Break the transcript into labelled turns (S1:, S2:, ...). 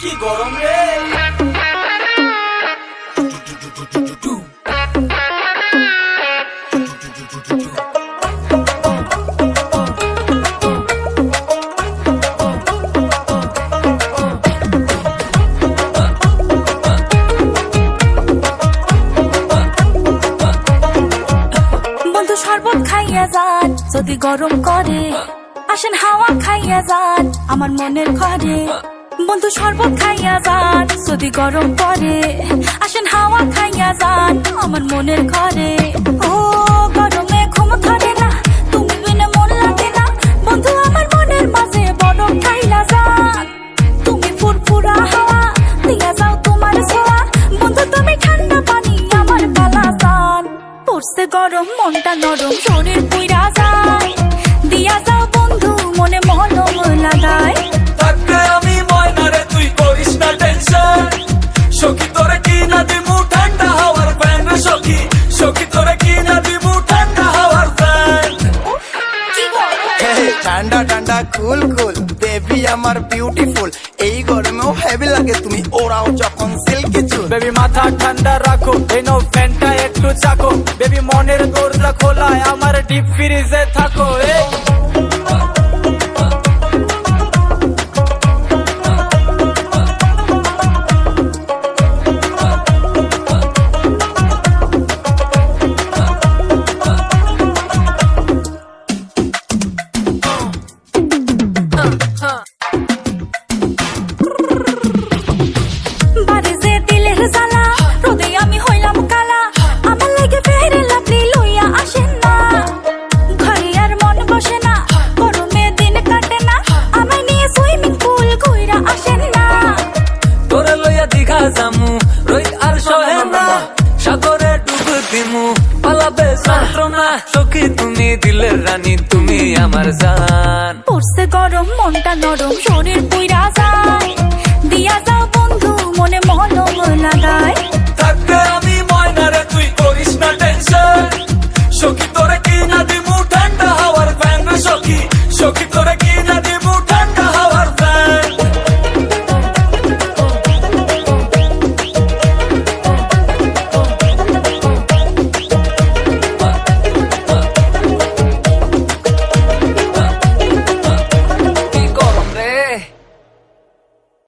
S1: কি গরম রে।
S2: বন্ধু শরবত খাইয়া যান যদি গরম করে, আসেন হাওয়া খাইয়া যান আমার মনের ঘরে। বন্ধু শরবত খাইয়া যান যদি গরম করে, আসেন হাওয়া খাইয়া যান আমার মনের ঘরে। ও গরমে ঘুম ধরে না, তুমি বিনে মন লাগে না। বন্ধু আমার মনের মাঝে বরফ ঠাইলা যান, তুমি ফুরফুরা হাওয়া দিয়া যাও তোমার ছোঁয়া। বন্ধু তুমি ঠান্ডা পানি আমার গালা যান, পড়ছে গরম মনটা নরম শরীর পুইরা যায়। দিয়া যাও বন্ধু মনে মলম লাগায়।
S1: থাকতে আমি ময়না রে তুই করিস না টেনশন, সখী তোরে কি না দিমু ঠান্ডা হাওয়ার ফ্যান রে সখী, সখী তোরে কি না দিমু ঠান্ডা হাওয়ার ফ্যান।
S2: কি গরম
S3: ঠান্ডা ঠান্ডা কুল কুল বেবি আমার বিউটিফুল, এই গরমেও হেভি লাগে তুমি ওরাও যখন সিল্কি চুল।
S1: বেবি মাথা ঠান্ডা রাখো, এনো ফ্যানটা একটু চাকো। বেবি মনের দরজা খোলা, আমার ডিপ ফ্রিজে থাকো।
S2: বাড়ি যে দিলের জ্বালা, রোদে আমি হইলাম কালা। আমার লাগে ফেরে লাভলি লইয়া আসেন না, ঘরে আর মন বসে না। গরমে দিন কাটে না, আমায় নিয়ে সুইমিং পুল ঘুইরা আসেন না।
S1: তোরে লইয়া দীঘা জামু, রোদ আর সহে না। সাগরে ডুব দিমু, পালাবে যন্ত্রণা। সখী তুমি দিলের রানী, তুমি আমার জান।
S2: পড়ছে গরম মনটা নরম শরীর পুইরা যায়। দিয়া যাও বন্ধু মনে মলম লাগায়।